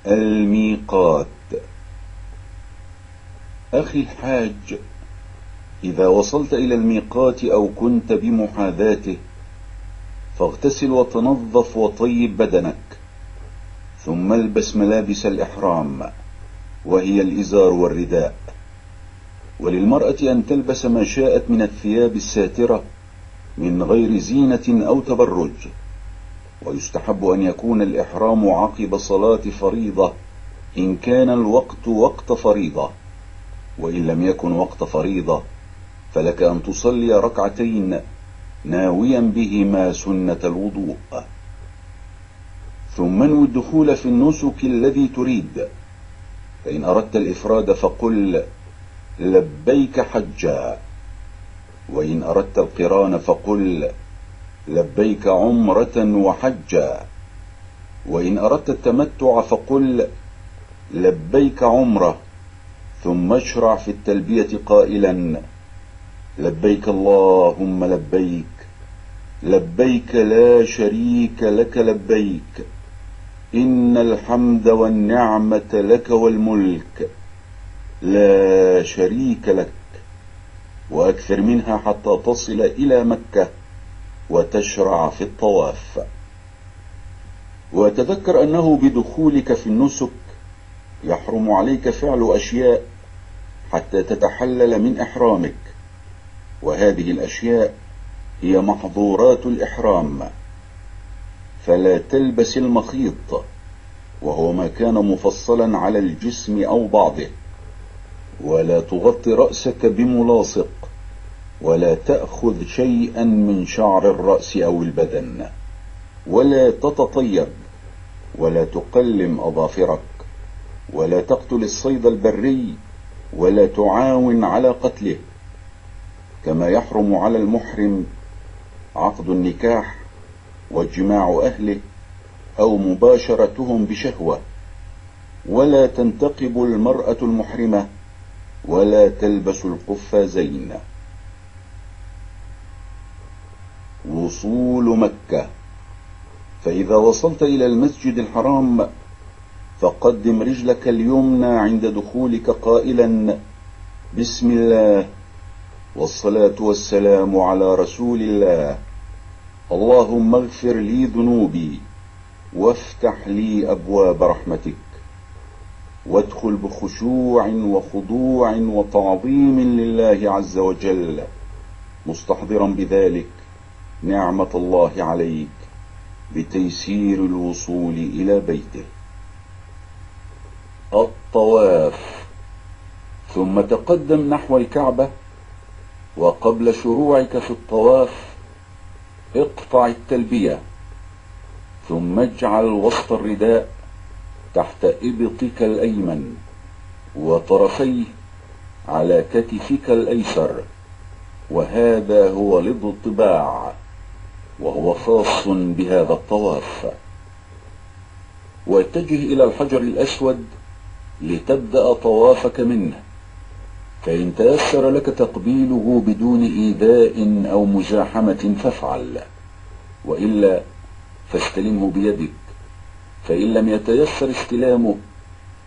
الميقات. أخي الحاج، إذا وصلت إلى الميقات أو كنت بمحاذاته فاغتسل وتنظف وطيب بدنك، ثم البس ملابس الإحرام وهي الإزار والرداء. وللمرأة أن تلبس ما شاءت من الثياب الساترة من غير زينة أو تبرج. ويستحب أن يكون الإحرام عقب صلاة فريضة إن كان الوقت وقت فريضة، وإن لم يكن وقت فريضة فلك أن تصلي ركعتين ناويا بهما سنة الوضوء. ثم انوي الدخول في النسك الذي تريد، فإن أردت الإفراد فقل لبيك حجا، وإن أردت القران فقل لبيك عمرة وحجا، وإن أردت التمتع فقل لبيك عمرة، ثم اشرع في التلبية قائلا لبيك اللهم لبيك، لبيك لا شريك لك لبيك، إن الحمد والنعمة لك والملك لا شريك لك، وأكثر منها حتى تصل إلى مكة وتشرع في الطواف. وتذكر أنه بدخولك في النسك يحرم عليك فعل أشياء حتى تتحلل من إحرامك، وهذه الأشياء هي محظورات الإحرام. فلا تلبس المخيط، وهو ما كان مفصلا على الجسم أو بعضه، ولا تغطي رأسك بملاصق، ولا تأخذ شيئا من شعر الرأس أو البدن، ولا تتطيب، ولا تقلم أظافرك، ولا تقتل الصيد البري، ولا تعاون على قتله. كما يحرم على المحرم عقد النكاح وجماع أهله أو مباشرتهم بشهوة. ولا تنتقب المرأة المحرمة، ولا تلبس القفازين. وصول مكة. فإذا وصلت إلى المسجد الحرام فقدم رجلك اليمنى عند دخولك قائلا بسم الله والصلاة والسلام على رسول الله، اللهم اغفر لي ذنوبي وافتح لي أبواب رحمتك. وادخل بخشوع وخضوع وتعظيم لله عز وجل، مستحضرا بذلك نعمة الله عليك بتيسير الوصول إلى بيته. الطواف. ثم تقدم نحو الكعبة، وقبل شروعك في الطواف اقطع التلبية، ثم اجعل وسط الرداء تحت إبطك الأيمن وطرفيه على كتفك الأيسر، وهذا هو الاضطباع، وهو خاص بهذا الطواف. واتجه إلى الحجر الأسود لتبدأ طوافك منه، فإن تيسر لك تقبيله بدون إيذاء أو مزاحمة فافعل، وإلا فاستلمه بيدك. فإن لم يتيسر استلامه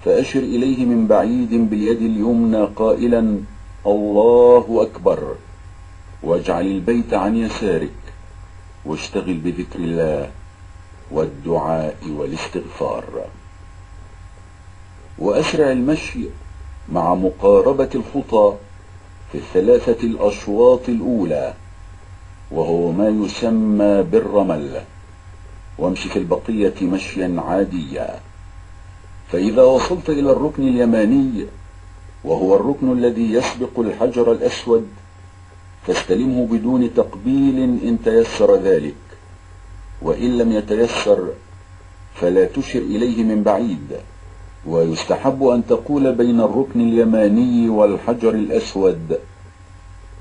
فأشر إليه من بعيد باليد اليمنى قائلا الله أكبر، واجعل البيت عن يسارك، واشتغل بذكر الله والدعاء والاستغفار. وأسرع المشي مع مقاربة الخطى في الثلاثة الأشواط الأولى، وهو ما يسمى بالرمل، وامشي في البقية مشيا عاديا. فإذا وصلت إلى الركن اليماني، وهو الركن الذي يسبق الحجر الأسود، فاستلمه بدون تقبيل إن تيسر ذلك، وإن لم يتيسر فلا تشر إليه من بعيد. ويستحب أن تقول بين الركن اليماني والحجر الأسود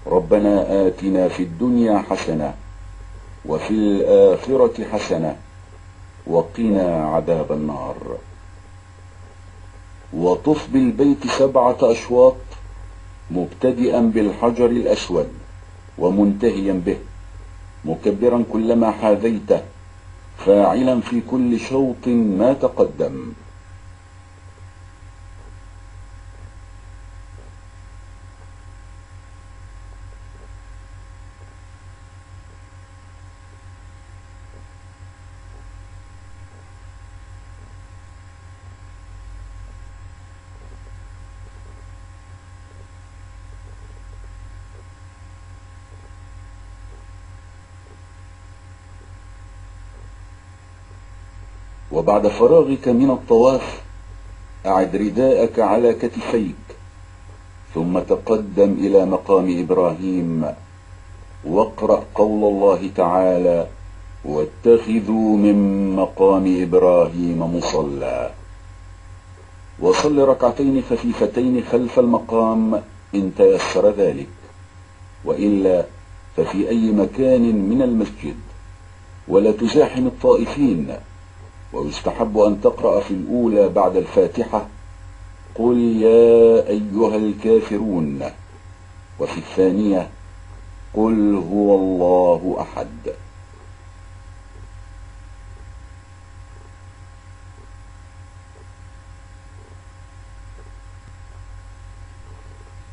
ربنا آتنا في الدنيا حسنة وفي الآخرة حسنة وقنا عذاب النار. وطف بالبيت 7 أشواط مبتدئا بالحجر الأسود ومنتهيا به، مكبرا كلما حاذيته، فاعلا في كل شوط ما تقدم. وبعد فراغك من الطواف أعد رداءك على كتفيك، ثم تقدم إلى مقام إبراهيم واقرأ قول الله تعالى: واتخذوا من مقام إبراهيم مصلى، وصل ركعتين خفيفتين خلف المقام إن تيسر ذلك، وإلا ففي أي مكان من المسجد، ولا تزاحم الطائفين. ويستحب أن تقرأ في الأولى بعد الفاتحة: قل يا أيها الكافرون، وفي الثانية: قل هو الله أحد.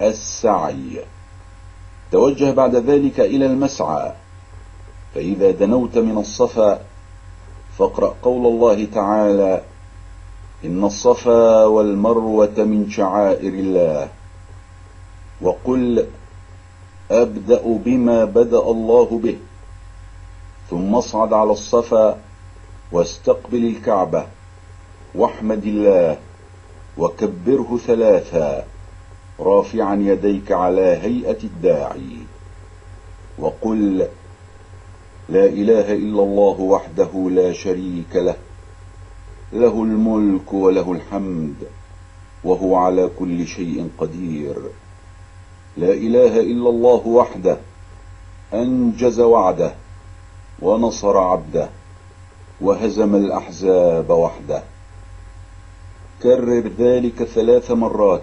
السعي. توجه بعد ذلك إلى المسعى، فإذا دنوت من الصفا فاقرأ قول الله تعالى: إن الصفا والمروة من شعائر الله، وقل: أبدأ بما بدأ الله به، ثم اصعد على الصفا واستقبل الكعبة واحمد الله وكبره 3 رافعا يديك على هيئة الداعي، وقل: لا إله إلا الله وحده لا شريك له، له الملك وله الحمد وهو على كل شيء قدير، لا إله إلا الله وحده أنجز وعده ونصر عبده وهزم الأحزاب وحده. كرر ذلك 3 مرات،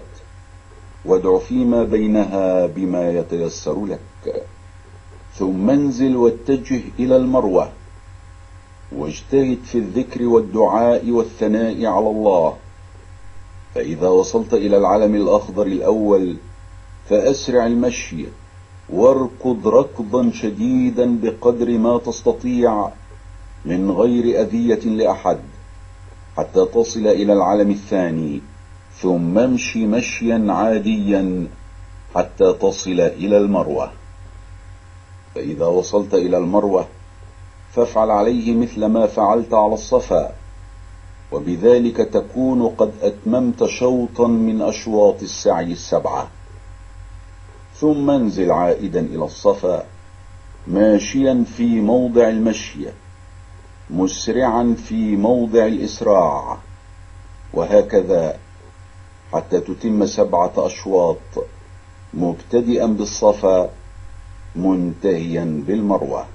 وادع فيما بينها بما يتيسر لك، ثم انزل واتجه إلى المروة، واجتهد في الذكر والدعاء والثناء على الله. فإذا وصلت إلى العلم الأخضر الأول فأسرع المشي، واركض ركضا شديدا بقدر ما تستطيع من غير أذية لأحد، حتى تصل إلى العلم الثاني، ثم امشي مشيا عاديا حتى تصل إلى المروة. فإذا وصلت إلى المروة فافعل عليه مثل ما فعلت على الصفا، وبذلك تكون قد أتممت شوطا من أشواط السعي 7. ثم انزل عائدا إلى الصفا ماشيا في موضع المشي، مسرعا في موضع الإسراع، وهكذا حتى تتم 7 أشواط، مبتدئا بالصفا منتهيا بالمروة.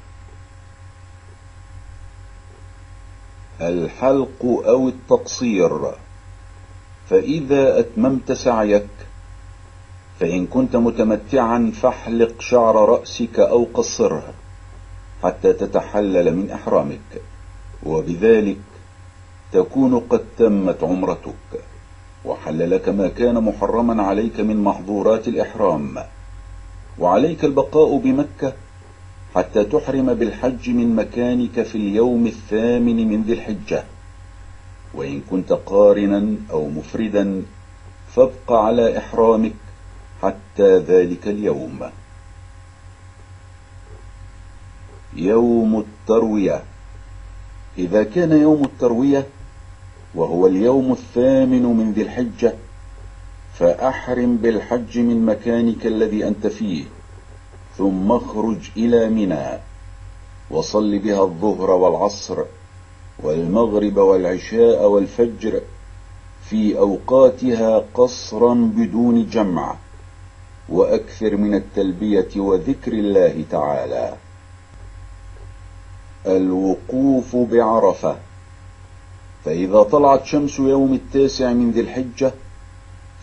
الحلق أو التقصير. فإذا أتممت سعيك، فإن كنت متمتعا فاحلق شعر رأسك أو قصره حتى تتحلل من إحرامك، وبذلك تكون قد تمت عمرتك، وحل لك ما كان محرما عليك من محظورات الإحرام. وعليك البقاء بمكة حتى تحرم بالحج من مكانك في اليوم 8 من ذي الحجة. وإن كنت قارنا أو مفردا فابق على إحرامك حتى ذلك اليوم. يوم التروية. إذا كان يوم التروية وهو اليوم 8 من ذي الحجة فأحرم بالحج من مكانك الذي أنت فيه، ثم اخرج إلى منى، وصل بها الظهر والعصر والمغرب والعشاء والفجر في أوقاتها قصرا بدون جمع، وأكثر من التلبية وذكر الله تعالى. الوقوف بعرفة. فإذا طلعت شمس يوم 9 من ذي الحجة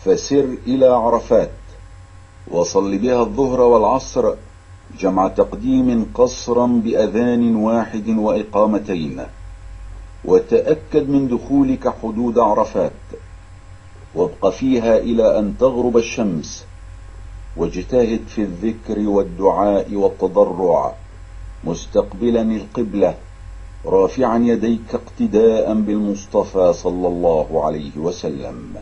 فسر إلى عرفات، وصل بها الظهر والعصر جمع تقديم قصرا بأذان واحد وإقامتين، وتأكد من دخولك حدود عرفات، وابق فيها إلى أن تغرب الشمس، واجتهد في الذكر والدعاء والتضرع مستقبلا القبلة، رافعا يديك اقتداء بالمصطفى صلى الله عليه وسلم.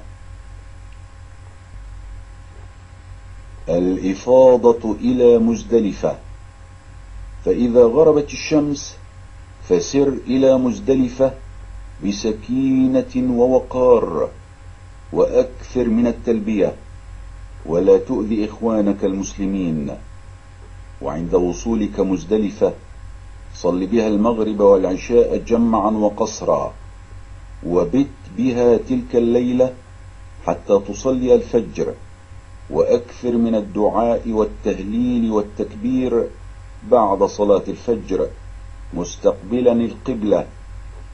الإفاضة إلى مزدلفة. فإذا غربت الشمس فسر إلى مزدلفة بسكينة ووقار، وأكثر من التلبية، ولا تؤذي إخوانك المسلمين. وعند وصولك مزدلفة صل بها المغرب والعشاء جمعا وقصرا، وبت بها تلك الليلة حتى تصلي الفجر، وأكثر من الدعاء والتهليل والتكبير بعد صلاة الفجر، مستقبلا القبلة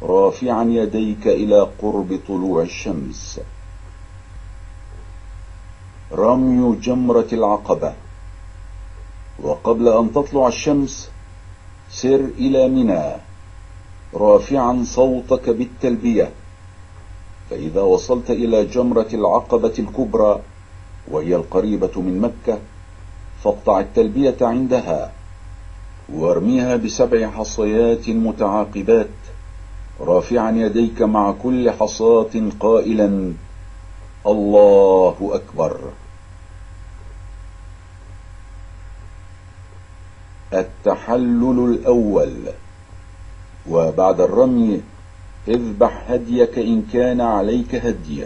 رافعا يديك إلى قرب طلوع الشمس. رمي جمرة العقبة. وقبل أن تطلع الشمس سر إلى منى رافعا صوتك بالتلبية، فإذا وصلت إلى جمرة العقبة الكبرى وهي القريبة من مكة فاقطع التلبية عندها، وارميها ب7 حصيات متعاقبات، رافعا يديك مع كل حصاة قائلا الله أكبر. التحلل الأول. وبعد الرمي اذبح هديك إن كان عليك هدي،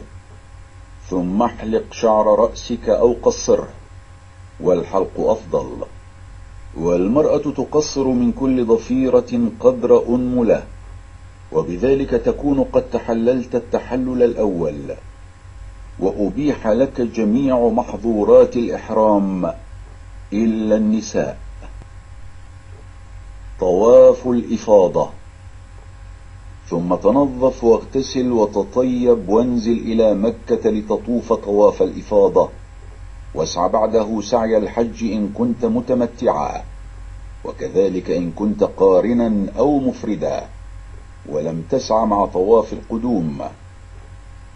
ثم احلق شعر رأسك أو قصره، والحلق أفضل. والمرأة تقصر من كل ضفيرة قدر أنملة، وبذلك تكون قد تحللت التحلل الأول، وأبيح لك جميع محظورات الإحرام إلا النساء. طواف الإفاضة. ثم تنظف واغتسل وتطيب وانزل إلى مكة لتطوف طواف الإفاضة، واسع بعده سعي الحج إن كنت متمتعا، وكذلك إن كنت قارنا أو مفردا ولم تسع مع طواف القدوم.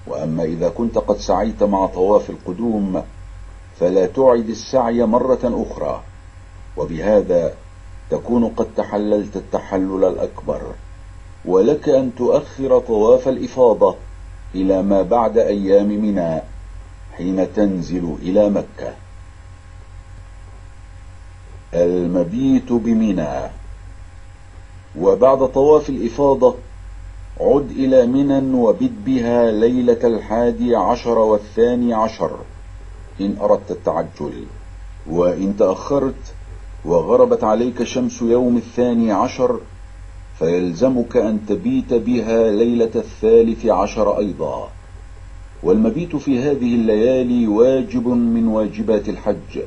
وأما إذا كنت قد سعيت مع طواف القدوم فلا تعد السعي مرة أخرى، وبهذا تكون قد تحللت التحلل الأكبر، ولك أن تؤخر طواف الإفاضة إلى ما بعد أيام منى حين تنزل إلى مكة. المبيت بمنى. وبعد طواف الإفاضة عد إلى منى وبت بها ليلة 11 و12 إن أردت التعجل، وإن تأخرت وغربت عليك شمس يوم 12 فيلزمك أن تبيت بها ليلة 13 أيضا. والمبيت في هذه الليالي واجب من واجبات الحج،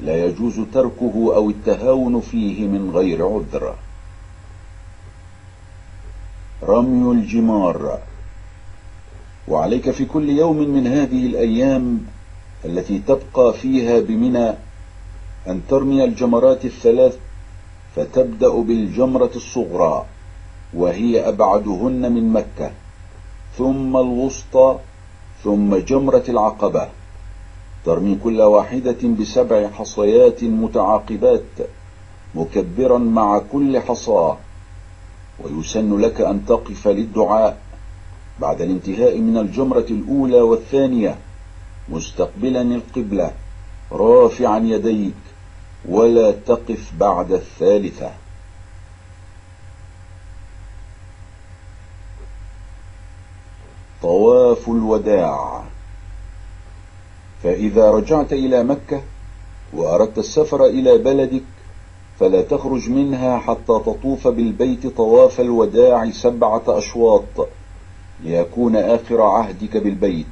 لا يجوز تركه أو التهاون فيه من غير عذر. رمي الجمار. وعليك في كل يوم من هذه الأيام التي تبقى فيها بمنى أن ترمي الجمرات الثلاث، فتبدأ بالجمرة الصغرى وهي أبعدهن من مكة، ثم الوسطى، ثم جمرة العقبة. ترمي كل واحدة ب7 حصيات متعاقبات مكبرا مع كل حصاة، ويسن لك أن تقف للدعاء بعد الانتهاء من الجمرة الأولى والثانية مستقبلا القبلة رافعا يديك، ولا تقف بعد الثالثة. طواف الوداع. فإذا رجعت إلى مكة وأردت السفر إلى بلدك فلا تخرج منها حتى تطوف بالبيت طواف الوداع 7 أشواط ليكون آخر عهدك بالبيت.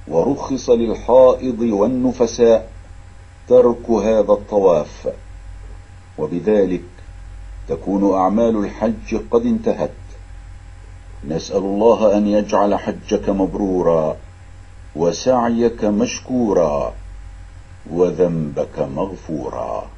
ورخص للحائض والنفساء ترك هذا الطواف، وبذلك تكون أعمال الحج قد انتهت. نسأل الله أن يجعل حجك مبرورا وسعيك مشكورا وذنبك مغفورا.